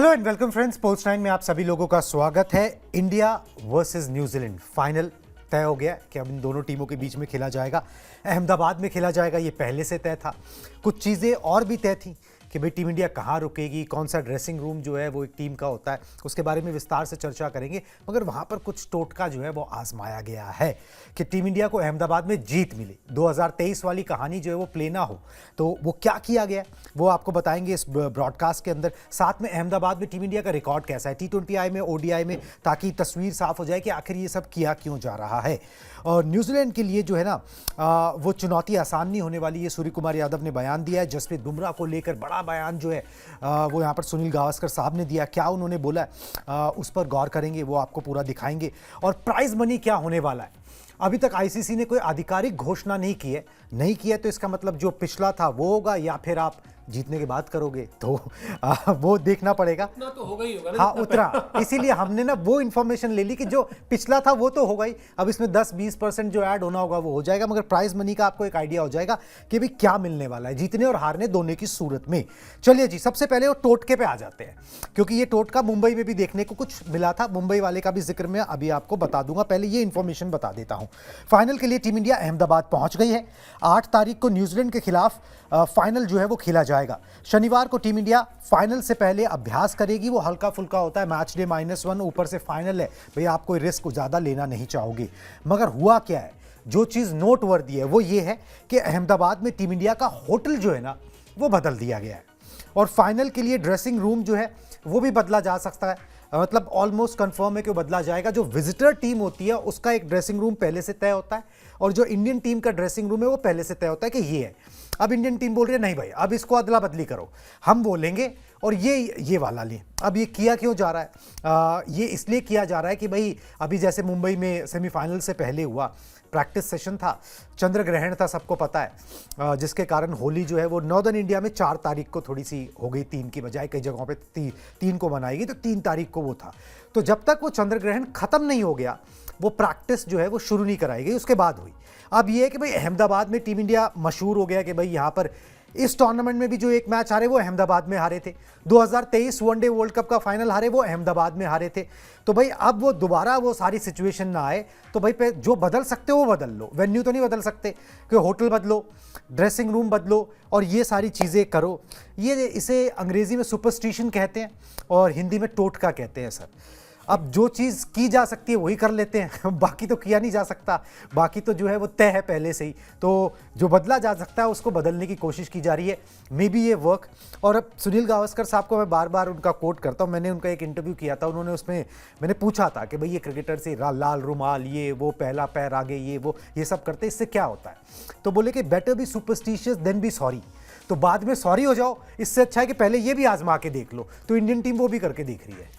Hello and welcome friends, post 9 में आप सभी लोगों का स्वागत है। इंडिया वर्सेस न्यूजीलैंड फाइनल तय हो गया कि अब इन दोनों टीमों के बीच में खेला जाएगा। अहमदाबाद में खेला जाएगा, ये पहले से तय था। कुछ चीज़ें और भी तय थी कि भाई टीम इंडिया कहाँ रुकेगी, कौन सा ड्रेसिंग रूम जो है वो एक टीम का होता है, उसके बारे में विस्तार से चर्चा करेंगे। मगर वहाँ पर कुछ टोटका जो है वो आजमाया गया है कि टीम इंडिया को अहमदाबाद में जीत मिली। 2023 वाली कहानी जो है वो प्ले ना हो, तो वो क्या किया गया वो आपको बताएंगे इस ब्रॉडकास्ट के अंदर। साथ में अहमदाबाद में टीम इंडिया का रिकॉर्ड कैसा है T20I में, ODI में, ताकि तस्वीर साफ हो जाए कि आखिर ये सब किया क्यों जा रहा है। और न्यूजीलैंड के लिए जो है ना वो चुनौती आसान नहीं होने वाली है। सूर्य कुमार यादव ने बयान दिया है, जसप्रीत बुमराह को लेकर बड़ा बयान जो है वो यहाँ पर सुनील गावस्कर साहब ने दिया। क्या उन्होंने बोला उस पर गौर करेंगे, वो आपको पूरा दिखाएंगे। और प्राइज मनी क्या होने वाला है, अभी तक आईसीसी ने कोई आधिकारिक घोषणा नहीं की है, तो इसका मतलब जो पिछला था वो होगा या फिर आप जीतने के बाद करोगे, तो वो देखना पड़ेगा। उतना तो होगा ही होगा ना। हाँ, उतना। इसीलिए हमने ना वो इन्फॉर्मेशन ले ली कि जो पिछला था वो तो होगा ही, अब इसमें 10-20% जो ऐड होना होगा वो हो जाएगा। मगर प्राइज मनी का आपको एक आइडिया हो जाएगा कि भाई क्या मिलने वाला है जीतने और हारने दोनों की सूरत में। चलिए जी, सबसे पहले वो टोटके पे आ जाते हैं, क्योंकि ये टोटका मुंबई में भी देखने को कुछ मिला था। मुंबई वाले का भी जिक्र मैं अभी आपको बता दूंगा, पहले ये इन्फॉर्मेशन बता देता हूं। फाइनल के लिए टीम इंडिया अहमदाबाद पहुंच गई है। 8 तारीख को न्यूजीलैंड के खिलाफ फाइनल जो है वो खेला जाएगा। शनिवार को टीम इंडिया फाइनल से पहले अभ्यास करेगी। वो हल्का फुल्का होता है, मैच डे -1, ऊपर से फाइनल है, भाई आप कोई रिस्क ज़्यादा लेना नहीं चाहोगे। मगर हुआ क्या है, जो चीज़ नोटवर्दी है वो ये है कि अहमदाबाद में टीम इंडिया का होटल जो है ना वो बदल दिया गया है। और फाइनल के लिए ड्रेसिंग रूम जो है वो भी बदला जा सकता है, मतलब ऑलमोस्ट कंफर्म है कि वो बदला जाएगा। जो विजिटर टीम होती है उसका एक ड्रेसिंग रूम पहले से तय होता है, और जो इंडियन टीम का ड्रेसिंग रूम है वो पहले से तय होता है कि ये है। अब इंडियन टीम बोल रही है नहीं भाई, अब इसको अदला बदली करो, हम बोलेंगे और ये वाला लें। अब ये किया क्यों जा रहा है? ये इसलिए किया जा रहा है कि भाई अभी जैसे मुंबई में सेमीफाइनल से पहले हुआ प्रैक्टिस सेशन था, चंद्र ग्रहण था, सबको पता है, जिसके कारण होली जो है वो नॉर्दर्न इंडिया में 4 तारीख को थोड़ी सी हो गई, 3 की बजाय कई जगहों पे 3 को मनाई गई, तो 3 तारीख को वो था। तो जब तक वो चंद्र ग्रहण खत्म नहीं हो गया वो प्रैक्टिस जो है वो शुरू नहीं कराई गई, उसके बाद हुई। अब ये है कि भाई अहमदाबाद में टीम इंडिया मशहूर हो गया कि भाई यहाँ पर इस टूर्नामेंट में भी जो एक मैच हारे वो अहमदाबाद में हारे थे। 2023 वनडे वर्ल्ड कप का फाइनल हारे वो अहमदाबाद में हारे थे। तो भाई अब वो दोबारा वो सारी सिचुएशन ना आए, तो भाई जो बदल सकते हो वो बदल लो। वेन्यू तो नहीं बदल सकते कि होटल बदलो, ड्रेसिंग रूम बदलो और ये सारी चीज़ें करो। ये इसे अंग्रेजी में सुपरस्टिशन कहते हैं और हिंदी में टोटका कहते हैं सर। अब जो चीज़ की जा सकती है वही कर लेते हैं, बाकी तो किया नहीं जा सकता, बाकी तो जो है वो तय है पहले से ही। तो जो बदला जा सकता है उसको बदलने की कोशिश की जा रही है, मे बी ये वर्क। और अब सुनील गावस्कर साहब को मैं बार बार उनका कोट करता हूँ, मैंने उनका एक इंटरव्यू किया था, उन्होंने उसमें मैंने पूछा था कि भाई ये क्रिकेटर से लाल रुमाल, ये वो पहला पैर आगे, ये सब करते, इससे क्या होता है? तो बोले कि better be superstitious than be sorry. तो बाद में सॉरी हो जाओ, इससे अच्छा है कि पहले ये भी आजमा के देख लो। तो इंडियन टीम वो भी करके देख रही है।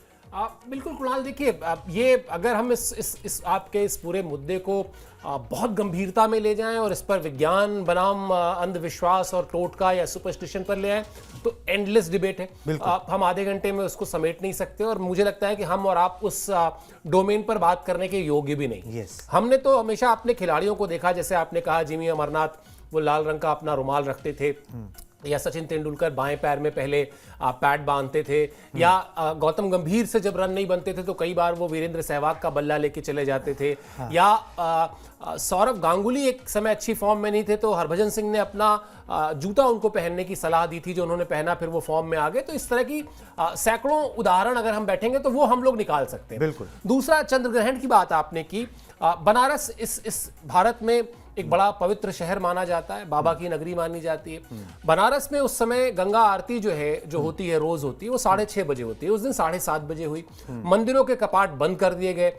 बिल्कुल कुणाल, देखिए ये अगर हम इस आपके इस पूरे मुद्दे को बहुत गंभीरता में ले जाएं और इस पर विज्ञान बनाम अंधविश्वास और टोटका या सुपरस्टिशन पर ले आएं तो एंडलेस डिबेट है। हम आधे घंटे में उसको समेट नहीं सकते, और मुझे लगता है कि हम और आप उस डोमेन पर बात करने के योग्य भी नहीं। हमने तो हमेशा अपने खिलाड़ियों को देखा, जैसे आपने कहा जिमी अमरनाथ वो लाल रंग का अपना रुमाल रखते थे, या सचिन तेंदुलकर बाएं पैर में पहले पैड बांधते थे, या गौतम गंभीर से जब रन नहीं बनते थे तो कई बार वो वीरेंद्र सहवाग का बल्ला लेके चले जाते थे, या सौरव गांगुली एक समय अच्छी फॉर्म में नहीं थे तो हरभजन सिंह ने अपना जूता उनको पहनने की सलाह दी थी, जो उन्होंने पहना, फिर वो फॉर्म में आ गए। तो इस तरह की सैकड़ों उदाहरण अगर हम बैठेंगे तो वो हम लोग निकाल सकते हैं। बिल्कुल। दूसरा, चंद्र ग्रहण की बात आपने की। बनारस इस भारत में एक बड़ा पवित्र शहर माना जाता है, बाबा की नगरी मानी जाती है। बनारस में उस समय गंगा आरती जो होती है, रोज होती है, वो 6:30 बजे होती है। उस दिन 7:30 बजे हुई। मंदिरों के कपाट बंद कर दिए गए।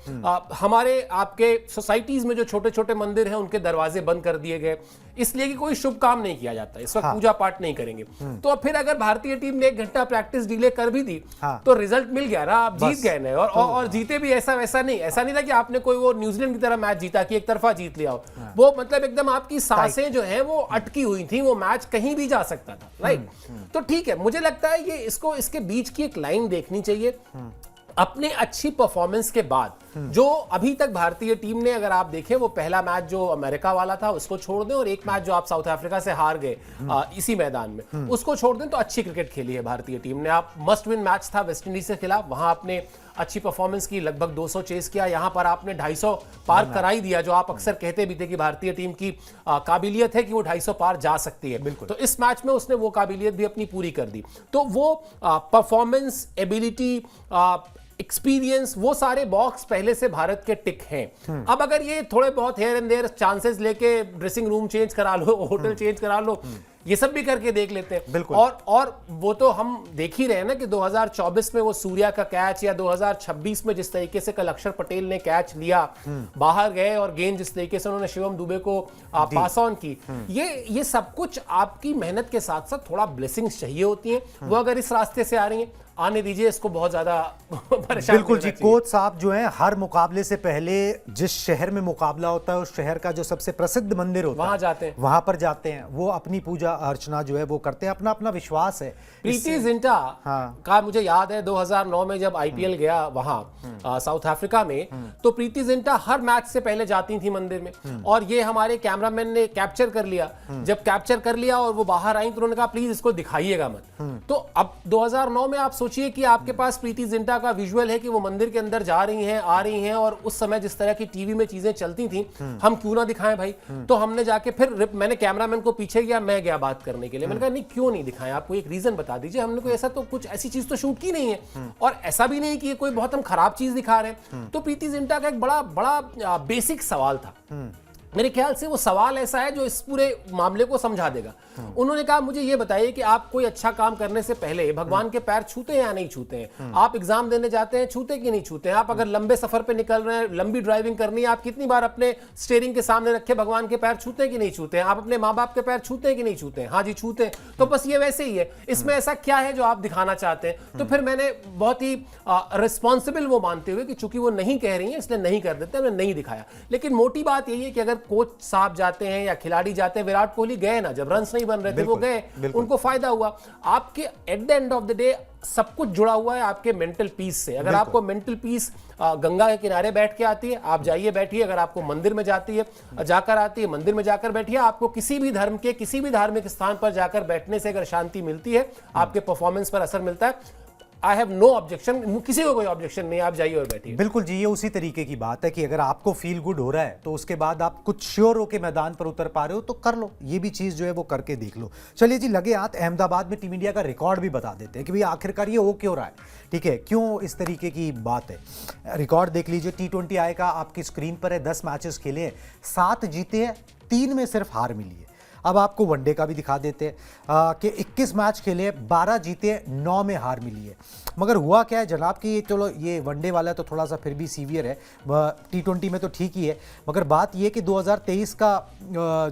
हमारे आपके सोसाइटीज में जो छोटे छोटे मंदिर हैं उनके दरवाजे बंद कर दिए गए, इसलिए कि कोई शुभ काम नहीं किया जाता, इस वक्त पूजा पाठ नहीं करेंगे। तो अब फिर अगर भारतीय टीम ने 1 घंटा प्रैक्टिस डिले कर भी दी तो रिजल्ट मिल गया ना, आप जीत गए ना। और जीते भी ऐसा वैसा नहीं, ऐसा नहीं था कि आपने कोई वो न्यूजीलैंड की तरह मैच जीता कि एक तरफा जीत लिया हो। वो मतलब एकदम आपकी सांसें जो है वो अटकी हुई थी, वो मैच कहीं भी जा सकता था, राइट? तो ठीक है, मुझे लगता है ये इसके बीच की एक लाइन देखनी चाहिए। अपने अच्छी परफॉर्मेंस के बाद जो अभी तक भारतीय टीम ने, अगर आप देखें, वो पहला मैच जो अमेरिका वाला था उसको छोड़ दें और एक मैच जो आप साउथ अफ्रीका से हार गए इसी मैदान में, उसको छोड़ दें, तो अच्छी क्रिकेट खेली है भारतीय टीम ने। आप मस्ट विन मैच था वेस्ट इंडीज के खिलाफ, वहां आपने अच्छी परफॉर्मेंस की, लगभग 200 चेस किया, यहां पर आपने 250 पार कराई दिया, जो आप अक्सर कहते भी थे कि भारतीय टीम की काबिलियत है कि वो 250 पार जा सकती है। बिल्कुल। तो इस मैच में उसने वो काबिलियत भी अपनी पूरी कर दी। तो वो परफॉर्मेंस, एबिलिटी, एक्सपीरियंस, वो सारे बॉक्स पहले से भारत के टिक हैं। अब अगर ये थोड़े बहुत हेयर एंड देयर चांसेस लेके ड्रेसिंग रूम चेंज करा लो, होटल चेंज करा लो, ये सब भी करके देख लेते हैं। बिल्कुल। और वो तो हम देख ही रहे हैं ना कि 2024 में वो सूर्या का कैच, या 2026 में जिस तरीके से कल अक्षर पटेल ने कैच लिया, बाहर गए और गेंद जिस तरीके से उन्होंने शिवम दुबे को पास ऑन की, ये सब कुछ आपकी मेहनत के साथ साथ थोड़ा ब्लेसिंग्स चाहिए होती हैं। वो अगर इस रास्ते से आ रही हैं, आने दीजिए, इसको बहुत ज्यादा परेशान। बिल्कुल जी, कोच साहब जो हैं हर मुकाबले से पहले जिस शहर में मुकाबला होता है उस शहर का जो सबसे प्रसिद्ध मंदिर होता है वहां जाते हैं, वहां पर जाते हैं, वो अपनी पूजा अर्चना जो है वो करते हैं, अपना अपना विश्वास है। प्रीति जिंटा का मुझे याद है 2009 में जब आईपीएल गया वहां साउथ अफ्रीका में, तो प्रीति जिंटा हर मैच से पहले जाती थी मंदिर में, और ये हमारे कैमरामैन ने कैप्चर कर लिया। जब कैप्चर कर लिया और वो बाहर आई तो उन्होंने कहा प्लीज इसको दिखाइएगा मत। तो अब 2009 में आप सोचिए कि आपके पास प्रीति जिंटा का विजुअल है कि वो मंदिर के अंदर जा रही हैं, आ रही हैं, और उस समय जिस तरह की टीवी में चीजें चलती थी, हम क्यों ना दिखाएं भाई। तो हमने जाके फिर मैंने कैमरामैन को पीछे किया, मैं गया बात करने के लिए, मैंने कहा नहीं क्यों नहीं दिखाएं, आपको एक रीजन बता दीजिए, हमने कोई ऐसा तो कुछ ऐसी चीज तो शूट की नहीं है, और ऐसा भी नहीं कि ये कोई बहुत हम खराब चीज दिखा रहे हैं। तो प्रीति जिंटा का एक बड़ा बेसिक सवाल था, मेरे ख्याल से वो सवाल ऐसा है जो इस पूरे मामले को समझा देगा। उन्होंने कहा मुझे ये बताइए कि आप कोई अच्छा काम करने से पहले भगवान के पैर छूते हैं या नहीं छूते हैं? आप एग्जाम देने जाते हैं, छूते कि नहीं छूते हैं? आप अगर लंबे सफर पे निकल रहे हैं, लंबी ड्राइविंग करनी है, आप कितनी बार अपने स्टीयरिंग के सामने रखे भगवान के पैर छूते हैं कि नहीं छूते हैं? आप अपने माँ बाप के पैर छूते हैं कि नहीं छूते हैं? हाँ जी छूते हैं। तो बस ये वैसे ही है, इसमें ऐसा क्या है जो आप दिखाना चाहते हैं? तो फिर मैंने बहुत ही रिस्पॉन्सिबल वो मानते हुए कि चूंकि वो नहीं कह रही है इसलिए नहीं कर देते, हमने नहीं दिखाया। लेकिन मोटी बात यही है कि अगर कोच साहब जाते हैं या खिलाड़ी जाते हैं, विराट कोहली गए ना, जब रन्स नहीं बन रहे थे वो गए, उनको फायदा हुआ। आपके at the end of the day सब कुछ जुड़ा हुआ है आपके मेंटल पीस से। अगर आपको मेंटल पीस गंगा के किनारे बैठ के आती है, आप जाइए बैठिए। अगर आपको मंदिर में जाती है जाकर आती है, मंदिर में जाकर बैठिए। आपको किसी भी धर्म के किसी भी धार्मिक स्थान पर जाकर बैठने से अगर शांति मिलती है, आपके परफॉर्मेंस पर असर मिलता है, आई हैव नो ऑब्जेक्शन, किसी को कोई ऑब्जेक्शन नहीं, आप जाइए और बैठिए। बिल्कुल जी, ये उसी तरीके की बात है कि अगर आपको फील गुड हो रहा है तो उसके बाद आप कुछ श्योर होकर मैदान पर उतर पा रहे हो तो कर लो, ये भी चीज जो है वो करके देख लो। चलिए जी, लगे हाथ अहमदाबाद में टीम इंडिया का रिकॉर्ड भी बता देते हैं कि भाई आखिरकार ये हो क्यों रहा है, ठीक है, क्यों इस तरीके की बात है। रिकॉर्ड देख लीजिए, T20 आई का आपकी स्क्रीन पर है, 10 मैचेस खेले हैं, 7 जीते हैं, 3 में सिर्फ हार मिली है। अब आपको वनडे का भी दिखा देते हैं कि 21 मैच खेले, 12 जीते, 9 में हार मिली है। मगर हुआ क्या है जनाब कि चलो ये वनडे वाला तो थोड़ा सा फिर भी सीवियर है, T20 में तो ठीक ही है, मगर बात ये कि 2023 का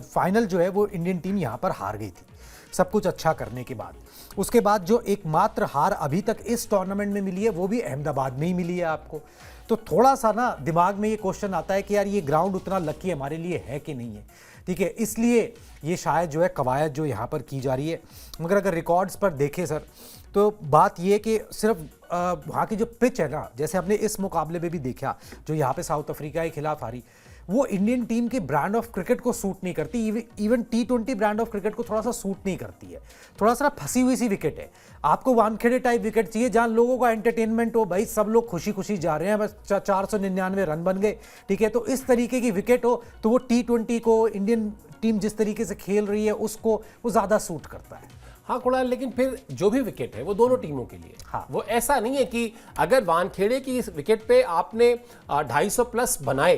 फाइनल जो है वो इंडियन टीम यहाँ पर हार गई थी सब कुछ अच्छा करने के बाद। उसके बाद जो एकमात्र हार अभी तक इस टूर्नामेंट में मिली है वो भी अहमदाबाद में ही मिली है आपको। तो थोड़ा सा ना दिमाग में ये क्वेश्चन आता है कि यार ये ग्राउंड उतना लकी हमारे लिए है कि नहीं है, ठीक है, इसलिए ये शायद जो है कवायद जो यहाँ पर की जा रही है। मगर अगर रिकॉर्ड्स पर देखें सर, तो बात ये कि सिर्फ वहाँ की जो पिच है ना, जैसे हमने इस मुकाबले में भी देखा जो यहाँ पे साउथ अफ्रीका के खिलाफ हारी, वो इंडियन टीम के ब्रांड ऑफ क्रिकेट को सूट नहीं करती। Even T20 brand of cricket को थोड़ा सा सूट नहीं करती है, थोड़ा सा फंसी हुई सी विकेट है। आपको वानखेड़े टाइप विकेट चाहिए जहां लोगों का एंटरटेनमेंट हो, भाई सब लोग खुशी खुशी जा रहे हैं, बस 499 रन बन गए, ठीक है। तो इस तरीके की विकेट हो तो वो T20 को, इंडियन टीम जिस तरीके से खेल रही है उसको वो ज्यादा सूट करता है। हाँ कुणाल, लेकिन फिर जो भी विकेट है वो दोनों टीमों के लिए। हाँ। वो ऐसा नहीं है कि अगर वानखेड़े की इस विकेट पे आपने 250 प्लस बनाए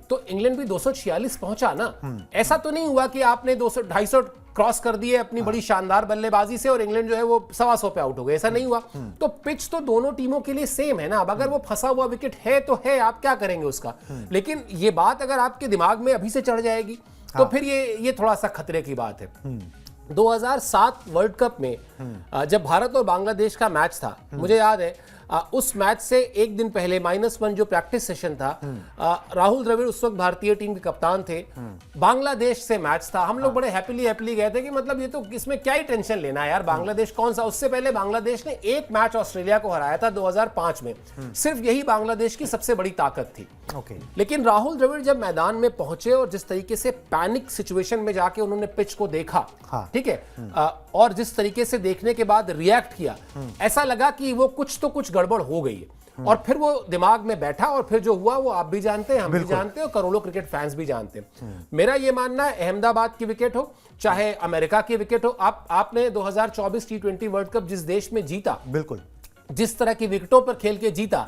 तो इंग्लैंड भी 246 पहुंचा ना। ऐसा तो नहीं हुआ कि आपने 250 क्रॉस कर दिए अपनी बड़ी शानदार बल्लेबाजी से और इंग्लैंड जो है वो 125 पे आउट हो गए, ऐसा नहीं हुआ। तो पिच तो दोनों टीमों के लिए सेम है ना। अब अगर वो फंसा हुआ विकेट है तो है, आप क्या करेंगे उसका। लेकिन ये बात अगर आपके दिमाग में अभी से चढ़ जाएगी तो फिर ये थोड़ा सा खतरे की बात है। 2007 वर्ल्ड कप में जब भारत और बांग्लादेश का मैच था, मुझे याद है उस मैच से एक दिन पहले -1 जो प्रैक्टिस सेशन था, राहुल द्रविड़ उस वक्त भारतीय टीम के कप्तान थे, बांग्लादेश से मैच था। हम लोग बड़े हैप्पीली गए थे कि मतलब ये तो इसमें क्या ही टेंशन लेना है यार, बांग्लादेश कौन सा। उससे पहले बांग्लादेश ने एक मैच ऑस्ट्रेलिया को हराया था 2005 में, सिर्फ यही बांग्लादेश की सबसे बड़ी ताकत थी। लेकिन राहुल द्रविड़ जब मैदान में पहुंचे और जिस तरीके से पैनिक सिचुएशन में जाके उन्होंने पिच को देखा, ठीक है, और जिस तरीके से देखने के बाद रिएक्ट किया, ऐसा लगा कि वो कुछ गड़बड़ हो गई है। और फिर वो दिमाग में बैठा और फिर जो हुआ वो आप भी जानते हैं, हम भी जानते हैं और करोड़ों क्रिकेट फैंस भी जानते हैं। मेरा ये मानना है, अहमदाबाद की विकेट हो चाहे अमेरिका की विकेट हो, आपने 2024 T20 वर्ल्ड कप जिस देश में जीता, बिल्कुल जिस तरह की विकेटों पर खेल के जीता,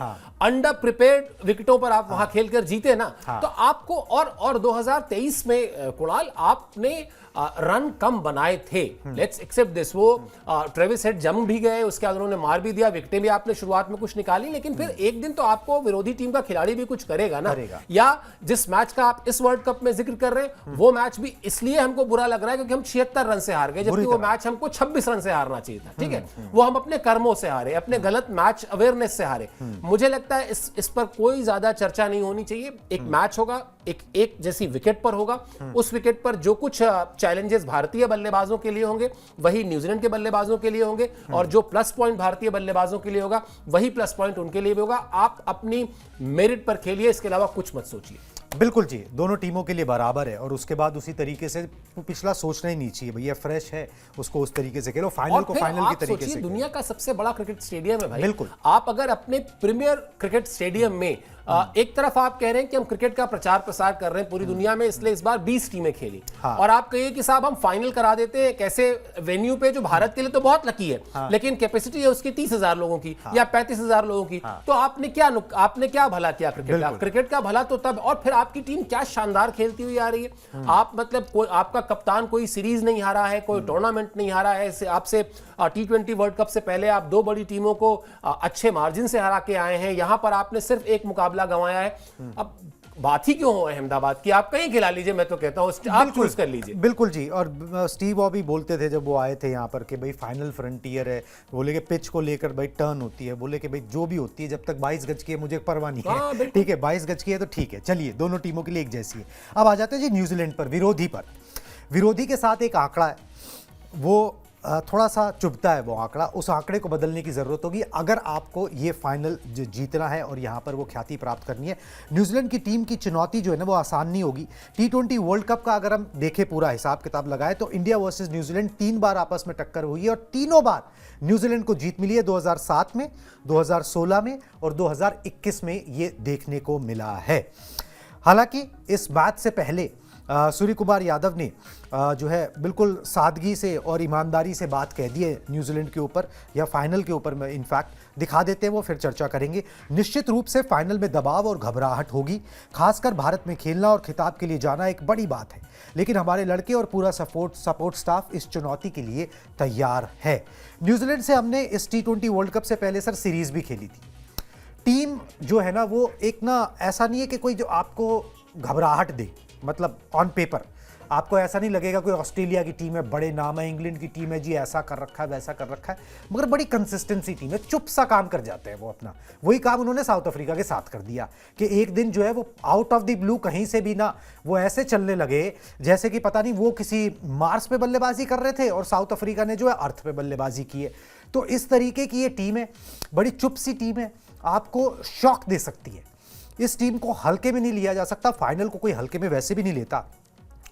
अंडर प्रिपेयर्ड विकेटों पर आप वहां खेलकर जीते ना, तो आपको और 2023 में कुणाल आपने रन कम बनाए थे, लेट्स एक्सेप्ट दिस। वो ट्रेविस हेड जम भी गए, उसके बाद उन्होंने मार भी दिया, विकेटें भी आपने शुरुआत में कुछ निकाली, लेकिन फिर एक दिन तो आपको विरोधी टीम का खिलाड़ी भी कुछ करेगा ना। या जिस मैच का आप इस वर्ल्ड कप में जिक्र कर रहे हैं, वो मैच भी इसलिए हमको बुरा लग रहा है क्योंकि हम 76 रन से हार गए, जबकि वो मैच हमको 26 रन से हारना चाहिए था। ठीक है, वो हम अपने कर्मों से हारे, अपने गलत मैच अवेयरनेस से हारे। मुझे लगता है इस पर कोई ज्यादा चर्चा नहीं होनी चाहिए। एक मैच होगा, एक जैसी विकेट पर होगा, उस विकेट पर जो कुछ चैलेंजेस भारतीय बल्लेबाजों के लिए होंगे वही न्यूजीलैंड के बल्लेबाजों के लिए होंगे, और जो प्लस पॉइंट भारतीय बल्लेबाजों के लिए होगा वही प्लस पॉइंट उनके लिए भी होगा। आप अपनी मेरिट पर खेलिए, इसके अलावा कुछ मत सोचिए। बिल्कुल जी, दोनों टीमों के लिए बराबर है और उसके बाद उसी तरीके से पिछला सोचना ही नहीं चाहिए। भैया फ्रेश है, उसको उस तरीके से खेलो, फाइनल को फाइनल की तरीके से। दुनिया का सबसे बड़ा क्रिकेट स्टेडियम है भाई। बिल्कुल, आप अगर अपने प्रीमियर क्रिकेट स्टेडियम में एक तरफ आप कह रहे हैं कि हम क्रिकेट का प्रचार प्रसार कर रहे हैं पूरी दुनिया में, इसलिए इस बार 20 टीमें खेली, और आप कहिए कि साहब हम फाइनल करा देते हैं कैसे वेन्यू पे, जो भारत के लिए तो बहुत लकी है, लेकिन कैपेसिटी है उसकी 30,000 लोगों की या 35,000 लोगों की, तो आपने क्या भला किया क्रिकेट का भला तो तब। और फिर आपकी टीम क्या शानदार खेलती हुई आ रही है। आप मतलब आपका कप्तान कोई सीरीज नहीं हारा है, कोई टूर्नामेंट नहीं हारा है। आपसे T20 वर्ल्ड कप से पहले आप 2 बड़ी टीमों को अच्छे मार्जिन से हरा के आए हैं, यहां पर आपने सिर्फ एक मुकाबला गंवाया है। अब बात ही क्यों हो अहमदाबाद की, आप कहीं खिला लीजिए, मैं तो कहता हूं आप चूज कर लीजिए। बिल्कुल जी, और स्टीव बॉबी बोलते थे जब वो आए थे यहाँ पर कि भाई फाइनल फ्रंटियर है, बोले कि पिच को लेकर भाई टर्न होती है, बोले कि भाई जो भी होती है जब तक 22 गज की है मुझे परवाह नहीं है। ठीक है, 22 गज की है तो ठीक है, चलिए दोनों टीमों के लिए एक जैसी है। अब आ जाते हैं जी न्यूजीलैंड पर, विरोधी के साथ एक आंकड़ा है, वो थोड़ा सा चुभता है वो आंकड़ा, उस आंकड़े को बदलने की ज़रूरत होगी अगर आपको ये फाइनल जीतना है और यहाँ पर वो ख्याति प्राप्त करनी है। न्यूजीलैंड की टीम की चुनौती जो है ना वो आसान नहीं होगी। T20 वर्ल्ड कप का अगर हम देखें पूरा हिसाब किताब लगाए तो इंडिया वर्सेस न्यूजीलैंड 3 बार आपस में टक्कर हुई है और तीनों बार न्यूजीलैंड को जीत मिली है। 2007 में, 2016 में और 2021 में ये देखने को मिला है। हालांकि इस बात से पहले सूर्य कुमार यादव ने जो है बिल्कुल सादगी से और ईमानदारी से बात कह दी है न्यूजीलैंड के ऊपर या फाइनल के ऊपर में। इनफैक्ट दिखा देते हैं वो, फिर चर्चा करेंगे। निश्चित रूप से फाइनल में दबाव और घबराहट होगी, खासकर भारत में खेलना और खिताब के लिए जाना एक बड़ी बात है, लेकिन हमारे लड़के और पूरा सपोर्ट स्टाफ इस चुनौती के लिए तैयार है। न्यूजीलैंड से हमने इस T20 वर्ल्ड कप से पहले सर सीरीज भी खेली थी। टीम जो है ना वो एक ना ऐसा नहीं है कि कोई जो आपको घबराहट दे, मतलब ऑन पेपर आपको ऐसा नहीं लगेगा कोई ऑस्ट्रेलिया की टीम है, बड़े नाम है, इंग्लैंड की टीम है जी, ऐसा कर रखा है वैसा कर रखा है, मगर बड़ी कंसिस्टेंसी टीम है, चुप सा काम कर जाते हैं वो अपना। वही काम उन्होंने साउथ अफ्रीका के साथ कर दिया कि एक दिन जो है वो आउट ऑफ द ब्लू कहीं से भी ना वो ऐसे चलने लगे जैसे कि पता नहीं वो किसी मार्स पे बल्लेबाजी कर रहे थे और साउथ अफ्रीका ने जो है अर्थ पे बल्लेबाजी की है। तो इस तरीके की ये टीम है, बड़ी चुप सी टीम है, आपको शॉक दे सकती है। इस टीम को हल्के में नहीं लिया जा सकता, फाइनल को कोई हल्के में वैसे भी नहीं लेता,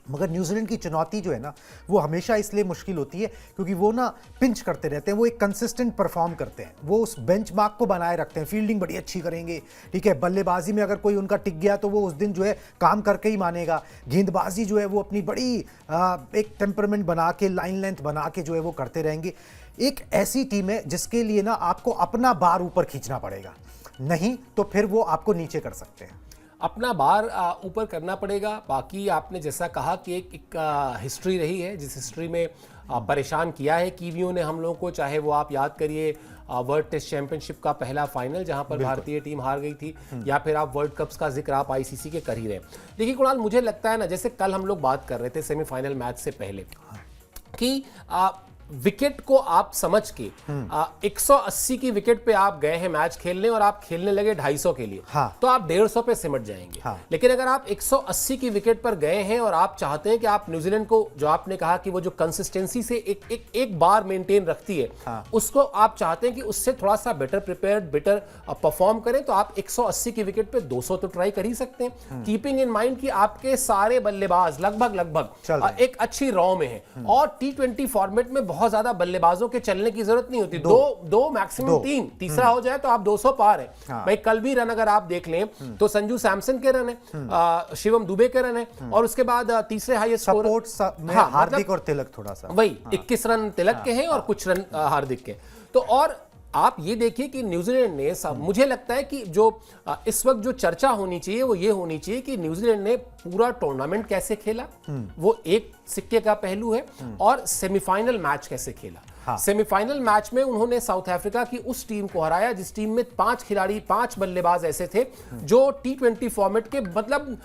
मगर न्यूजीलैंड की चुनौती जो है ना वो हमेशा इसलिए मुश्किल होती है क्योंकि वो ना पिंच करते रहते हैं, वो एक कंसिस्टेंट परफॉर्म करते हैं, वो उस बेंचमार्क को बनाए रखते हैं, फील्डिंग बड़ी अच्छी करेंगे, ठीक है, बल्लेबाजी में अगर कोई उनका टिक गया तो वो उस दिन जो है काम करके ही मानेगा, गेंदबाजी जो है वो अपनी बड़ी एक टेम्परमेंट बना के, लाइन लेंथ बना के जो है वो करते रहेंगे। एक ऐसी टीम है जिसके लिए ना आपको अपना बार ऊपर खींचना पड़ेगा, नहीं तो फिर वो आपको नीचे कर सकते हैं। अपना बार ऊपर करना पड़ेगा। बाकी आपने जैसा कहा कि एक हिस्ट्री रही है, जिस हिस्ट्री में परेशान किया है कीवियों ने हम लोगों को, चाहे वो आप याद करिए वर्ल्ड टेस्ट चैंपियनशिप का पहला फाइनल जहां पर भारतीय टीम हार गई थी, या फिर आप वर्ल्ड कप्स का जिक्र आप ICC के कर ही रहे। देखिए कुणाल, मुझे लगता है ना, जैसे कल हम लोग बात कर रहे थे सेमीफाइनल मैच से पहले कि विकेट को आप समझ के 180 की विकेट पे आप गए हैं मैच खेलने और आप खेलने लगे 250 के लिए, हाँ। तो आप 150 पे सिमट जाएंगे। हाँ। लेकिन अगर आप 180 की विकेट पर गए हैं और आप चाहते हैं कि आप न्यूजीलैंड को, जो आपने कहा कि वो जो कंसिस्टेंसी से एक बार मेंटेन रखती है, हाँ। उसको आप चाहते हैं कि उससे थोड़ा सा बेटर प्रिपेयर्ड, बेटर परफॉर्म करें, तो आप 180 की विकेट पे 200 तो ट्राई कर ही सकते हैं, कीपिंग इन माइंड कि आपके सारे बल्लेबाज लगभग एक अच्छी रॉ में है। और T20 फॉर्मेट में बहुत ज्यादा बल्लेबाजों के चलने की जरूरत नहीं होती, दो मैक्सिमम तीन, तीसरा हो जाए तो आप 200 पार है। भाई कल भी रन अगर आप देख लें तो संजू सैमसन के रन है, शिवम दुबे के रन है, और उसके बाद तीसरे हाईएस्ट सपोर्ट में हार्दिक और तिलक थोड़ा सा, वही 21 रन तिलक के हैं और कुछ रन हार्दिक के। तो और आप ये देखिए कि न्यूजीलैंड ने, मुझे लगता है कि जो इस वक्त जो चर्चा होनी चाहिए वो ये होनी चाहिए कि न्यूजीलैंड ने पूरा टूर्नामेंट कैसे खेला, वो एक सिक्के का पहलू है, और सेमीफाइनल मैच कैसे खेला। हाँ। सेमीफाइनल मैच में उन्होंने साउथ अफ्रीका की उस टीम को हराया जिस टीम में 5 बल्लेबाज ऐसे थे जो T20 फॉर्मेट के मतलब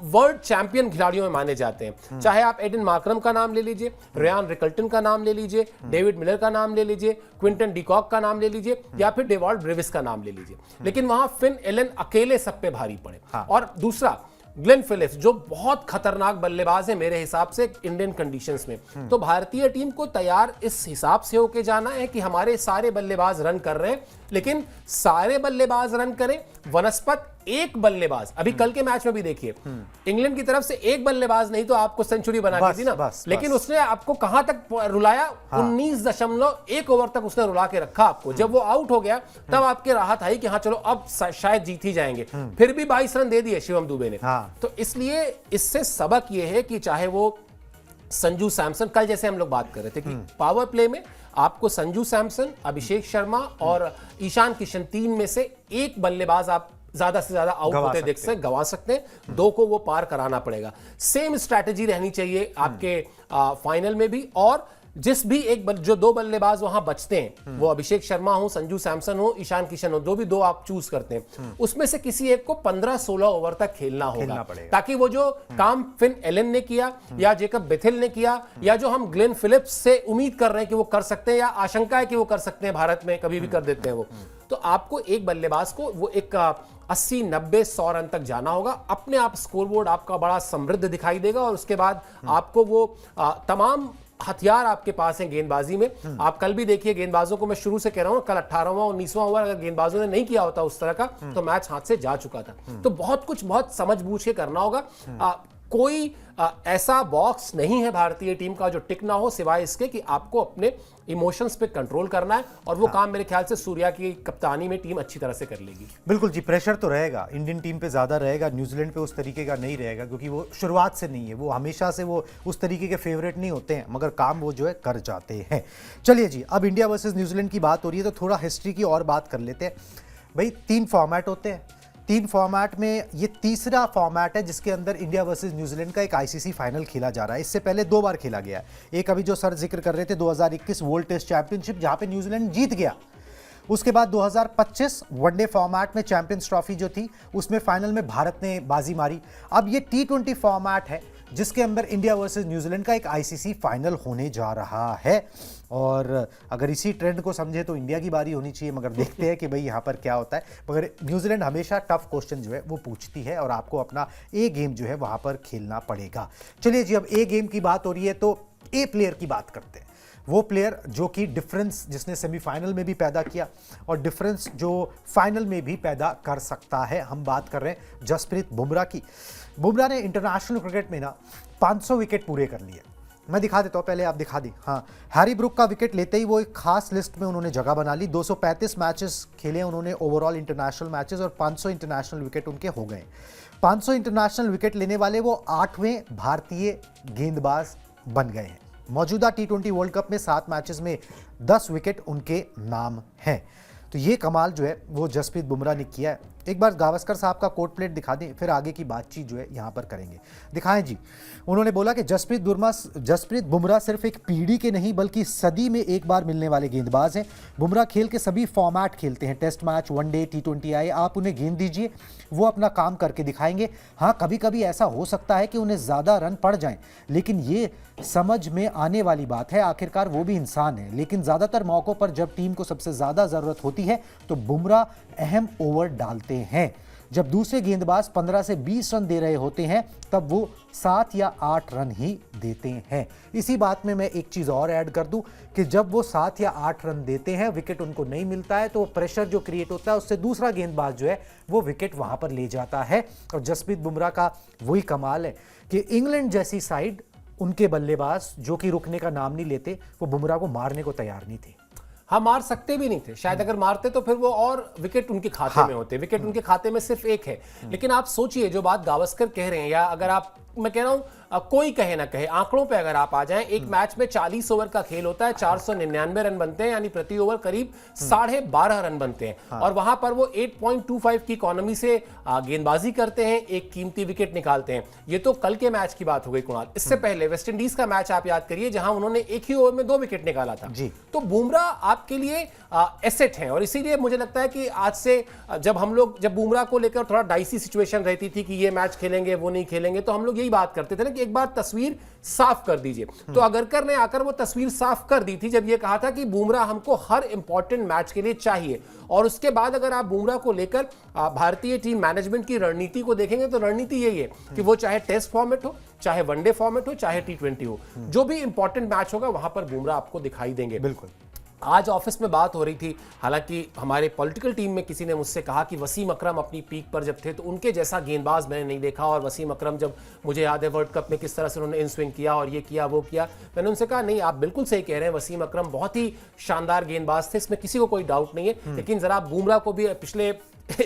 वर्ल्ड चैंपियन खिलाड़ियों में माने जाते हैं। चाहे आप एडन मार्करम का नाम ले लीजिए, रेयान रिकल्टन का नाम ले लीजिए, डेविड मिलर का नाम ले लीजिए, क्विंटन डिकॉक का नाम ले लीजिए, या फिर डेवॉल्ड ब्रेविस का नाम ले लीजिए, लेकिन वहां फिन एलन अकेले सब पे भारी पड़े। हाँ। और दूसरा ग्लेन फिलिप्स जो बहुत खतरनाक बल्लेबाज है मेरे हिसाब से इंडियन कंडीशंस में। तो भारतीय टीम को तैयार इस हिसाब से होके जाना है कि हमारे सारे बल्लेबाज रन कर रहे हैं, लेकिन सारे बल्लेबाज रन करें, वनस्पत एक बल्लेबाज, अभी कल के मैच में भी देखिए इंग्लैंड की तरफ से एक बल्लेबाज नहीं तो आपको सेंचुरी बना दी थी ना, लेकिन उसने आपको कहां तक रुलाया, 19.1 ओवर तक उसने रुला के रखा आपको। जब वो आउट हो गया तब आपके राहत आई कि हाँ चलो अब शायद जीत ही जाएंगे, फिर भी 22 रन दे दिए शिवम दुबे ने। तो इसलिए इससे सबक ये है कि चाहे वो संजू सैमसन, कल जैसे हम लोग बात कर रहे थे कि पावर प्ले में आपको संजू सैमसन, अभिषेक शर्मा और ईशान किशन, तीन में से एक बल्लेबाज आप ज्यादा से ज्यादा आउट होते देख सकते, गंवा सकते हैं, दो को वो पार कराना पड़ेगा। सेम स्ट्रैटेजी रहनी चाहिए आपके फाइनल में भी, और जिस भी एक जो दो बल्लेबाज वहां बचते हैं, वो अभिषेक शर्मा हो, संजू सैमसन हो, ईशान किशन हो, भी दो आप चूज करते हैं, उसमें से किसी एक को 15-16 ओवर तक खेलना होगा, ताकि वो जो काम फिन एलन ने किया या जेकब बेथेल ने किया या जो हम ग्लेन फिलिप्स से उम्मीद कर रहे हैं कि वो कर सकते हैं या आशंका है कि वो कर सकते हैं, भारत में कभी भी कर देते हैं वो, तो आपको एक बल्लेबाज को वो एक 80, 90, 100 रन तक जाना होगा। अपने आप स्कोरबोर्ड आपका बड़ा समृद्ध दिखाई देगा, और उसके बाद आपको वो तमाम हथियार आपके पास हैं गेंदबाजी में। आप कल भी देखिए गेंदबाजों को, मैं शुरू से कह रहा हूं, कल 18वां 19वां ओवर अगर गेंदबाजों ने नहीं किया होता उस तरह का तो मैच हाथ से जा चुका था। तो बहुत कुछ बहुत समझ बूझ के करना होगा। कोई ऐसा बॉक्स नहीं है भारतीय टीम का जो टिक ना हो, सिवाय इसके कि आपको अपने इमोशंस पे कंट्रोल करना है, और वो काम मेरे ख्याल से सूर्या की कप्तानी में टीम अच्छी तरह से कर लेगी। बिल्कुल जी, प्रेशर तो रहेगा, इंडियन टीम पे ज्यादा रहेगा, न्यूजीलैंड पे उस तरीके का नहीं रहेगा, क्योंकि वो शुरुआत से नहीं है, वो हमेशा से वो उस तरीके के फेवरेट नहीं होते हैं, मगर काम वो जो है कर जाते हैं। चलिए जी, अब इंडिया वर्सेस न्यूजीलैंड की बात हो रही है तो थोड़ा हिस्ट्री की और बात कर लेते हैं। भाई 3 फॉर्मेट होते हैं, 3 फॉर्मेट में ये तीसरा फॉर्मेट है जिसके अंदर इंडिया वर्सेस न्यूजीलैंड का एक आईसीसी फाइनल खेला जा रहा है। इससे पहले 2 बार खेला गया है, एक अभी जो सर जिक्र कर रहे थे 2021 वर्ल्ड टेस्ट चैंपियनशिप जहां पे न्यूजीलैंड जीत गया, उसके बाद 2025 वनडे फॉर्मेट में चैंपियंस ट्रॉफी जो थी उसमें फाइनल में भारत ने बाजी मारी। अब ये T20 फॉर्मेट है जिसके अंदर इंडिया वर्सेस न्यूजीलैंड का एक आईसीसी फाइनल होने जा रहा है, और अगर इसी ट्रेंड को समझे तो इंडिया की बारी होनी चाहिए, मगर देखते हैं कि भाई यहाँ पर क्या होता है। मगर न्यूजीलैंड हमेशा टफ क्वेश्चन जो है वो पूछती है, और आपको अपना ए गेम जो है वहाँ पर खेलना पड़ेगा। चलिए जी, अब ए गेम की बात हो रही है तो ए प्लेयर की बात करते हैं। वो प्लेयर जो कि डिफरेंस जिसने सेमीफाइनल में भी पैदा किया और डिफरेंस जो फाइनल में भी पैदा कर सकता है, हम बात कर रहे हैं जसप्रीत बुमराह की। बुमराह ने इंटरनेशनल क्रिकेट में ना 500 विकेट पूरे कर लिए। मैं दिखा देता हूँ, पहले आप दिखा दी। हाँ, हैरी ब्रुक का विकेट लेते ही वो एक खास लिस्ट में उन्होंने जगह बना ली। 235 मैचेस खेले उन्होंने ओवरऑल इंटरनेशनल मैचेस, और 500 इंटरनेशनल विकेट उनके हो गए। 500 इंटरनेशनल विकेट लेने वाले वो 8वें भारतीय गेंदबाज बन गए हैं। मौजूदा T20 वर्ल्ड कप में 7 मैचेस में 10 विकेट उनके नाम हैं। तो ये कमाल जो है वो जसप्रीत बुमराह ने किया है। एक बार गावस्कर साहब का कोट प्लेट दिखा दें, फिर आगे की बातचीत जो है यहाँ पर करेंगे। दिखाएं जी। उन्होंने बोला कि जसप्रीत बुमराह सिर्फ एक पीढ़ी के नहीं बल्कि सदी में एक बार मिलने वाले गेंदबाज हैं। बुमराह खेल के सभी फॉर्मेट खेलते हैं, टेस्ट मैच, वनडे, T20 आए, आप उन्हें गेंद दीजिए, वो अपना काम करके दिखाएंगे। हाँ, कभी कभी ऐसा हो सकता है कि उन्हें ज़्यादा रन पड़ जाएं, लेकिन ये समझ में आने वाली बात है, आखिरकार वो भी इंसान है। लेकिन ज़्यादातर मौक़ों पर जब टीम को सबसे ज़्यादा ज़रूरत होती है तो बुमराह अहम ओवर डालते हैं। जब दूसरे गेंदबाज 15 से 20 रन दे रहे होते हैं तब वो 7 या 8 रन ही देते हैं। इसी बात में मैं एक चीज़ और ऐड कर दूं कि जब वो 7 या 8 रन देते हैं, विकेट उनको नहीं मिलता है, तो प्रेशर जो क्रिएट होता है उससे दूसरा गेंदबाज जो है वो विकेट वहां पर ले जाता है। और जसप्रीत बुमराह का वही कमाल है कि इंग्लैंड जैसी साइड, उनके बल्लेबाज जो कि रुकने का नाम नहीं लेते, वो बुमराह को मारने को तैयार नहीं थे। हाँ, मार सकते भी नहीं थे शायद, अगर मारते तो फिर वो और विकेट उनके खाते में होते। विकेट उनके खाते में सिर्फ एक है। लेकिन आप सोचिए, जो बात गावस्कर कह रहे हैं, या अगर आप, मैं कह रहा हूं कोई कहे ना कहे, आंकड़ों पे अगर आप आ जाएं, एक मैच में 40 ओवर का खेल होता है, 499 रन बनते हैं, यानी प्रति ओवर करीब 12.5 रन बनते हैं। और वहां पर वो 8.25 की इकोनॉमी से गेंदबाजी करते हैं, एक कीमती विकेट निकालते हैं। ये तो कल के मैच की बात हो गई कुणाल। इससे पहले वेस्टइंडीज का मैच आप याद करिए, जहां उन्होंने एक ही ओवर में 2 विकेट निकाला था जी। तो बुमराह आपके लिए एसेट है, और इसीलिए मुझे लगता है कि आज से जब बुमराह को लेकर थोड़ा डाइसी सिचुएशन रहती थी कि ये मैच खेलेंगे, वो नहीं खेलेंगे, तो हम लोग यही बात करते थे ना कि एक बार तस्वीर साफ कर दीजिए। तो अगरकर ने आकर वो तस्वीर साफ कर दी थी जब ये कहा था कि बुमराह हमको हर इंपॉर्टेंट मैच के लिए चाहिए। और उसके बाद अगर आप बुमराह को लेकर भारतीय टीम मैनेजमेंट की रणनीति को देखेंगे तो रणनीति यही है कि वो चाहे टेस्ट फॉर्मेट हो, चाहे वनडे फॉर्मेट हो, चाहे T20 हो, जो भी इंपॉर्टेंट मैच होगा वहां पर बुमराह आपको दिखाई देंगे। बिल्कुल। आज ऑफिस में बात हो रही थी, हालांकि हमारे पॉलिटिकल टीम में किसी ने मुझसे कहा कि वसीम अकरम अपनी पीक पर जब थे तो उनके जैसा गेंदबाज मैंने नहीं देखा, और वसीम अकरम जब, मुझे याद है वर्ल्ड कप में किस तरह से उन्होंने इन स्विंग किया और ये किया वो किया। मैंने उनसे कहा नहीं, आप बिल्कुल सही कह रहे हैं, वसीम अकरम बहुत ही शानदार गेंदबाज थे, इसमें किसी को कोई डाउट नहीं है। लेकिन जरा बुमराह को भी पिछले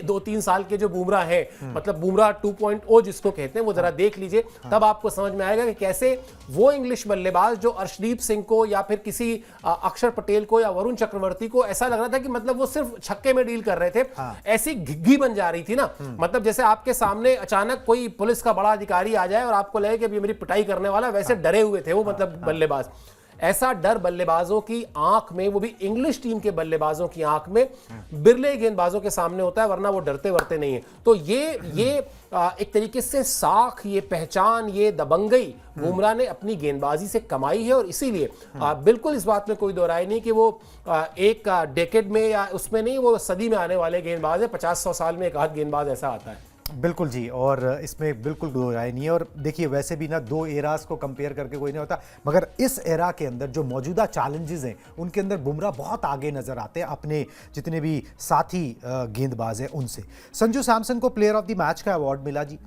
2-3 साल के जो बुमराह है, मतलब बुमराह 2.0 जिसको कहते हैं, वो जरा देख लीजिए, तब आपको समझ में आएगा कि कैसे वो इंग्लिश बल्लेबाज जो अर्शदीप सिंह को या फिर किसी अक्षर पटेल को या वरुण चक्रवर्ती को ऐसा लग रहा था कि मतलब वो सिर्फ छक्के में डील कर रहे थे, ऐसी घिग्गी बन जा रही थी ना। मतलब जैसे आपके सामने अचानक कोई पुलिस का बड़ा अधिकारी आ जाए और आपको लगे कि अभी मेरी पिटाई करने वाला, वैसे डरे हुए थे वो, मतलब बल्लेबाज। ऐसा डर बल्लेबाजों की आंख में, वो भी इंग्लिश टीम के बल्लेबाजों की आंख में, बिरले गेंदबाजों के सामने होता है, वरना वो डरते वरते नहीं है। तो ये एक तरीके से साख, ये पहचान, ये दबंगई बुमराह ने अपनी गेंदबाजी से कमाई है। और इसीलिए बिल्कुल इस बात में कोई दो राय नहीं कि वो एक डेकेड में या उसमें नहीं, वो सदी में आने वाले गेंदबाज है। 50-100 साल में एक आध गेंदबाज ऐसा आता है। बिल्कुल जी, और इसमें बिल्कुल दो राय नहीं है। और देखिए, वैसे भी ना दो एरास को कंपेयर करके कोई नहीं होता, मगर इस एरा के अंदर जो मौजूदा चैलेंजेस हैं उनके अंदर बुमराह बहुत आगे नजर आते हैं अपने जितने भी साथी गेंदबाज हैं उनसे। संजू सैमसन को प्लेयर ऑफ द मैच का अवार्ड मिला जी।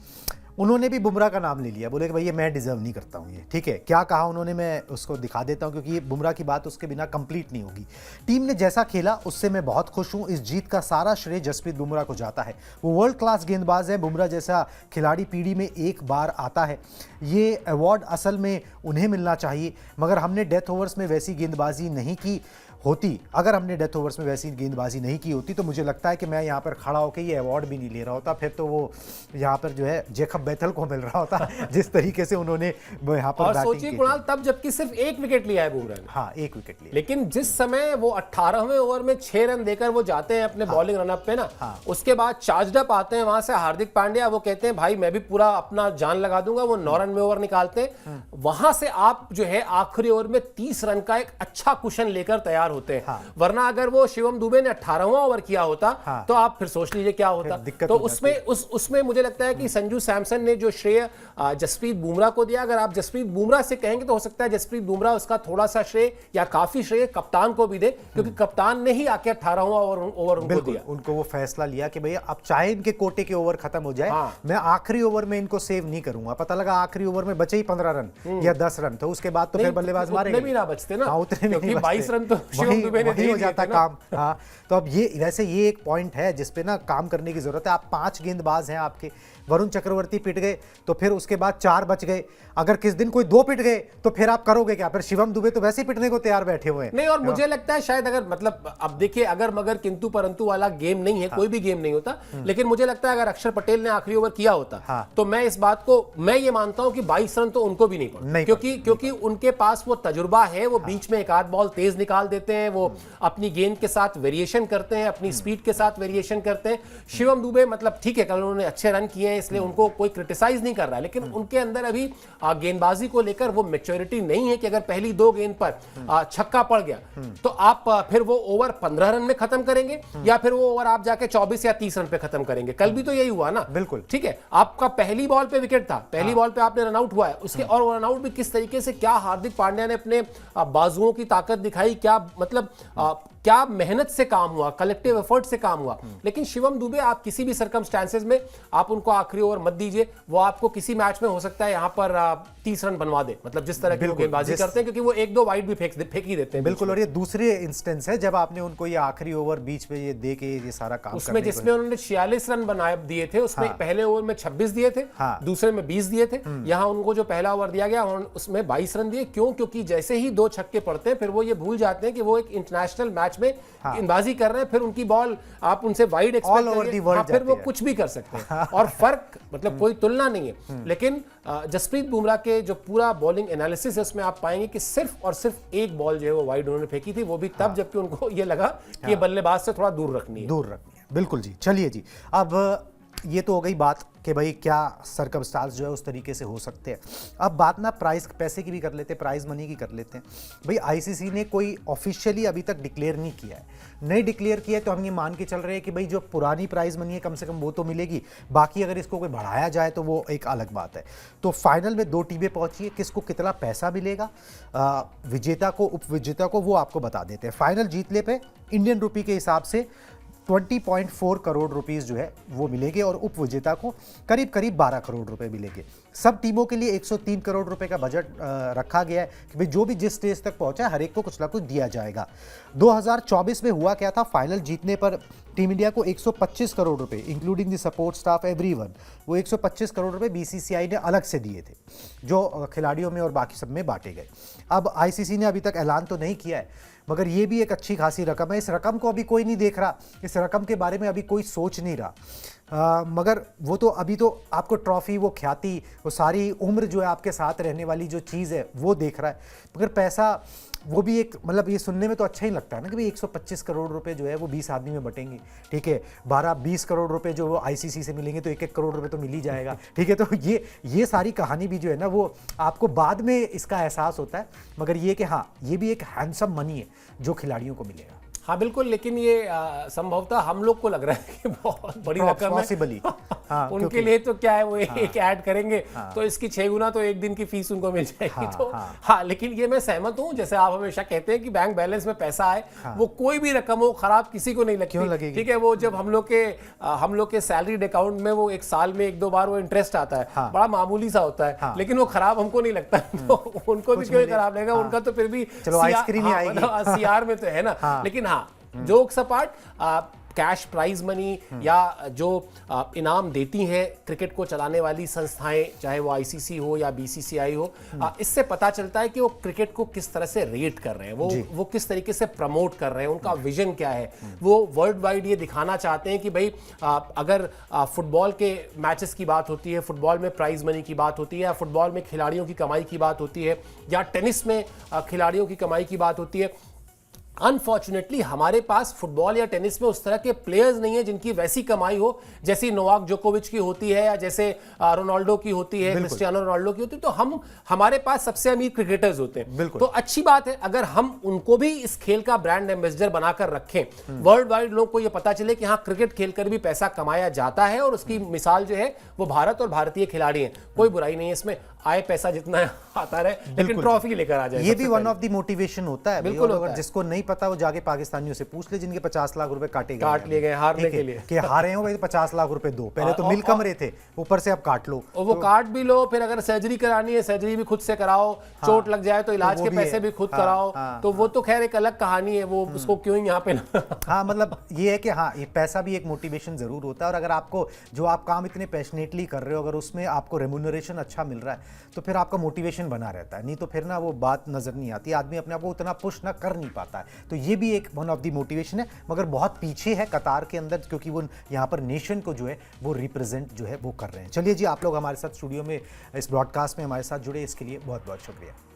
उन्होंने भी बुमराह का नाम ले लिया, बोले कि भाई ये मैं डिजर्व नहीं करता हूँ। ये ठीक है, क्या कहा उन्होंने, मैं उसको दिखा देता हूँ, क्योंकि ये बुमराह की बात उसके बिना कंप्लीट नहीं होगी। टीम ने जैसा खेला उससे मैं बहुत खुश हूँ, इस जीत का सारा श्रेय जसप्रीत बुमराह को जाता है। वो वर्ल्ड क्लास गेंदबाज है। बुमराह जैसा खिलाड़ी पीढ़ी में एक बार आता है। ये अवार्ड असल में उन्हें मिलना चाहिए, मगर हमने डेथ ओवर्स में वैसी गेंदबाजी नहीं की होती। अगर हमने डेथ ओवर्स में वैसी गेंदबाजी नहीं की होती तो मुझे लगता है कि मैं यहाँ पर खड़ा होकर ये अवार्ड भी नहीं ले रहा होता। फिर तो वो यहाँ पर जो है जेकब बेथल को मिल रहा होता जिस तरीके से उन्होंने यहाँ पर और सोचिए कुणाल, तब जबकि सिर्फ 1 विकेट लिया है बुमराह ने। हाँ, 1 विकेट लिया। लेकिन जिस समय वो 18वें ओवर में 6 रन देकर वो जाते हैं अपने बॉलिंग रनअप पे ना, उसके बाद चार्जड अप आते हैं वहां से हार्दिक पांड्या, वो कहते हैं भाई मैं भी पूरा अपना जान लगा दूंगा, वो 9 रन में ओवर निकालते हैं। वहां से आप जो है आखिरी ओवर में 30 रन का एक अच्छा कुशन लेकर तैयार होते हैं। वरना अगर वो शिवम दुबे ने 18वां ओवर किया होता तो आप फिर सोच लीजिए क्या होता। तो उसमें मुझे लगता है कि संजू सैमसन ने जो श्रेय जसप्रीत बुमराह को दिया, अगर आप जसप्रीत बुमराह से कहेंगे तो हो सकता है जसप्रीत बुमराह उसका थोड़ा सा श्रेय या काफी श्रेय कप्तान को भी दे, क्योंकि कप्तान ने ही आके 18वां ओवर उनको दिया। उनको वो फैसला लिया कि भैया अब चाहे इनके कोटे के ओवर खत्म हो जाए, मैं आखिरी ओवर में इनको सेव नहीं करूंगा। पता लगा आखिरी ओवर में बचे ही 15 रन या 10 रन, तो उसके बाद तो फिर बल्लेबाज मारेंगे, उतने भी ना बचते ना, क्योंकि 22 रन तो शिवम दुबे ने वही हो जाता काम। हाँ, तो अब ये वैसे ये एक पॉइंट है जिसपे ना काम करने की जरूरत है। आप 5 गेंदबाज हैं आपके, वरुण चक्रवर्ती पिट गए तो फिर उसके बाद 4 बच गए, अगर किस दिन कोई 2 पिट गए तो फिर आप करोगे क्या? फिर शिवम दुबे तो वैसे ही पिटने को तैयार बैठे हुए हैं। नहीं, और मुझे लगता है शायद अगर मतलब अब देखिए अगर मगर किंतु परंतु वाला गेम नहीं है, कोई भी गेम नहीं होता, लेकिन मुझे लगता है अगर अक्षर पटेल ने आखिरी ओवर किया होता तो मैं इस बात को मैं ये मानता हूं कि 22 रन तो उनको भी नहीं पड़े, क्योंकि उनके पास वो तजुर्बा है, वो बीच में एक आध बॉल तेज निकाल देते हैं, वो अपनी गेंद के साथ वेरिएशन करते हैं, अपनी स्पीड के साथ वेरिएशन करते हैं। शिवम दुबे मतलब ठीक है कल उन्होंने अच्छे रन किए हैं इसलिए उनको कोई क्रिटिसाइज नहीं कर रहा है, लेकिन उनके अंदर अभी गेंदबाजी को लेकर वो मैच्योरिटी नहीं है कि अगर पहली 2 गेंद पर छक्का पड़ गया तो आप फिर वो ओवर 15 रन में खत्म करेंगे या फिर वो ओवर आप जाके 24 या 30 रन पे खत्म करेंगे। कल भी तो यही हुआ ना, बिल्कुल ठीक है, आपका पहली बॉल पे विकेट था, पहली बॉल पे आपने रन आउट हुआ है उसके, और रन आउट भी किस तरीके से, क्या हार्दिक पांड्या ने अपने बाजुओं की ताकत दिखाई, क्या मतलब क्या मेहनत से काम हुआ, कलेक्टिव एफर्ट से काम हुआ। लेकिन शिवम दुबे आप किसी भी सर्कमस्टेंसेस में आप उनको आखिरी ओवर मत दीजिए, वो आपको किसी मैच में हो सकता है यहां पर 30 रन बनवा दे, मतलब जिस तरह की वो गेंदबाजी करते हैं, क्योंकि वो 1-2 वाइड भी फेंक ही देते हैं। बिल्कुल, और ये दूसरे इंस्टेंस है जब आपने उनको ये आखिरी ओवर बीच में ये दे के ये सारा काम उसमें जिसमें उन्होंने 46 रन बनाए दिए थे उसमें पहले ओवर में 26 दिए थे, दूसरे में 20 दिए थे, यहां उनको जो पहला ओवर दिया गया उसमें 22 रन दिए। क्यों? क्योंकि जैसे ही 2 छक्के पड़ते हैं फिर वो ये भूल जाते हैं कि वो एक इंटरनेशनल मैच में गेंदबाजी कर रहे हैं, फिर उनकी बॉल आप उनसे वाइड एक्सपेक्ट करिए, फिर वो कुछ भी कर सकते हैं और फर्क मतलब कोई तुलना नहीं है। लेकिन जसप्रीत बुमराह के जो पूरा बॉलिंग एनालिसिस है उसमें आप पाएंगे कि सिर्फ और सिर्फ एक बॉल जो है वो वाइड उन्होंने फेंकी थी, वो भी तब जबकि उनको ये लगा कि ये बल्लेबाज से थोड़ा दूर रखनी है। बिल्कुल जी। चलिए जी, अब ये तो हो गई बात कि भाई क्या सर्कमस्टांस जो है उस तरीके से हो सकते हैं। अब बात ना प्राइस पैसे की भी कर लेते हैं, प्राइज मनी की कर लेते हैं। भाई आईसीसी ने कोई ऑफिशियली अभी तक डिक्लेयर नहीं किया है, नहीं डिक्लेयर किया है तो हम ये मान के चल रहे हैं कि भाई जो पुरानी प्राइज मनी है कम से कम वो तो मिलेगी, बाकी अगर इसको कोई बढ़ाया जाए तो वो एक अलग बात है। तो फाइनल में 2 टीमें पहुंची है, किसको कितना पैसा मिलेगा विजेता को, उप विजेता को, वो आपको बता देते हैं। फाइनल जीतने पे इंडियन रुपी के हिसाब से 20.4 करोड़ रुपीस जो है वो मिलेंगे और उप विजेता को करीब करीब 12 करोड़ रुपए मिलेंगे। सब टीमों के लिए 103 करोड़ रुपए का बजट रखा गया है कि भाई जो भी जिस स्टेज तक पहुंचा है हर एक को कुछ ना कुछ दिया जाएगा। 2024 में हुआ क्या था, फाइनल जीतने पर टीम इंडिया को 125 करोड़ रुपए including the support staff everyone, वो 125 करोड़ रुपए बीसीसीआई ने अलग से दिए थे जो खिलाड़ियों में और बाकी सब में बांटे गए। अब आईसीसी ने अभी तक ऐलान तो नहीं किया है मगर ये भी एक अच्छी खासी रकम है। इस रकम को अभी कोई नहीं देख रहा, इस रकम के बारे में अभी कोई सोच नहीं रहा, मगर वो तो अभी तो आपको ट्रॉफी, वो ख्याति, वो सारी उम्र जो है आपके साथ रहने वाली जो चीज़ है वो देख रहा है। मगर पैसा वो भी एक मतलब ये सुनने में तो अच्छा ही लगता है ना कि भाई 125 करोड़ रुपए जो है वो 20 आदमी में बटेंगे, ठीक है, 12-20 करोड़ रुपए जो वो आईसीसी से मिलेंगे तो 1-1 करोड़ रुपए तो मिल ही जाएगा, ठीक है। तो ये सारी कहानी भी जो है ना वो आपको बाद में इसका एहसास होता है, मगर ये कि हाँ ये भी एक हैंडसम मनी है जो खिलाड़ियों को मिलेगा। हाँ बिल्कुल, लेकिन ये संभवतः हम लोग को लग रहा है कि बहुत बड़ी रकम है। हाँ, उनके लिए तो क्या है वो एक ऐड करेंगे तो इसकी 6 गुना तो एक दिन की फीस उनको मिल जाएगी। तो हाँ, लेकिन ये मैं सहमत हूँ, जैसे आप हमेशा कहते हैं कि बैंक बैलेंस में पैसा आए, वो कोई भी रकम हो खराब किसी को नहीं लगती, ठीक है। वो जब हम लोग के सैलरीड अकाउंट में वो एक साल में 1-2 बार वो इंटरेस्ट आता है, बड़ा मामूली सा होता है, लेकिन वो खराब हमको नहीं लगता, तो उनको भी क्यों खराब लगेगा, उनका तो फिर भी सीआर में तो है ना। लेकिन jokes apart, cash prize money या जो इनाम देती हैं क्रिकेट को चलाने वाली संस्थाएं, चाहे वो आईसीसी हो या बीसीसीआई हो, इससे पता चलता है कि वो क्रिकेट को किस तरह से रेट कर रहे हैं, वो किस तरीके से प्रमोट कर रहे हैं, उनका विजन क्या है। वो वर्ल्ड वाइड ये दिखाना चाहते हैं कि भाई अगर फुटबॉल के मैचेस की बात होती है, फुटबॉल में प्राइज मनी की बात होती है, या फुटबॉल में खिलाड़ियों की कमाई की बात होती है, या टेनिस में खिलाड़ियों की कमाई की बात होती है, अनफॉर्चुनेटली हमारे पास फुटबॉल या टेनिस में उस तरह के प्लेयर्स नहीं है जिनकी वैसी कमाई हो जैसी नोवाक जोकोविच की होती है या जैसे रोनाल्डो की होती है, क्रिस्टियानो रोनाल्डो की होती है। तो हमारे पास सबसे अमीर क्रिकेटर्स होते हैं, तो अच्छी बात है अगर हम उनको भी इस खेल का ब्रांड एम्बेसडर बनाकर रखें, वर्ल्ड वाइड लोगों को यह पता चले कि हाँ क्रिकेट खेलकर भी पैसा कमाया जाता है और उसकी मिसाल जो है वो भारत और भारतीय खिलाड़ी हैं, कोई बुराई नहीं है इसमें। आए पैसा जितना आता रहे, लेकिन ट्रॉफी लेकर आ जाए। ये भी वन ऑफ द मोटिवेशन होता है। बिल्कुल और होता अगर है। जिसको नहीं पता वो जाके पाकिस्तानियों से पूछ ले जिनके 50 लाख रुपए काटे गए काट लिए गए हारने के लिए। कि हारे हो भाई 50 लाख रुपए दो, पहले तो मिल कम रहे थे, ऊपर से अब काट लो। और वो काट भी लो, फिर अगर सर्जरी करानी है सर्जरी भी खुद से कराओ, चोट लग जाए तो इलाज वो के भी पैसे है। भी खुद हाँ, कराओ। हाँ, तो वो तो खैर एक अलग कहानी है, वो उसको क्यों ही यहाँ पे हाँ मतलब ये है कि हाँ ये पैसा भी एक मोटिवेशन जरूर होता है। और अगर आपको जो आप काम इतने पैशनेटली कर रहे हो अगर उसमें आपको रेम्यूनरेशन अच्छा मिल रहा है तो फिर आपका मोटिवेशन बना रहता है, नहीं तो फिर ना वो बात नजर नहीं आती, आदमी अपने आप को उतना पुश ना कर नहीं पाता है। तो ये भी एक वन ऑफ द मोटिवेशन है, मगर बहुत पीछे है कतार के अंदर, क्योंकि वो यहाँ पर नेशन को जो है वो रिप्रेजेंट जो है वो कर रहे हैं। चलिए जी, आप लोग हमारे साथ स्टूडियो में इस ब्रॉडकास्ट में हमारे साथ जुड़े, इसके लिए बहुत बहुत शुक्रिया।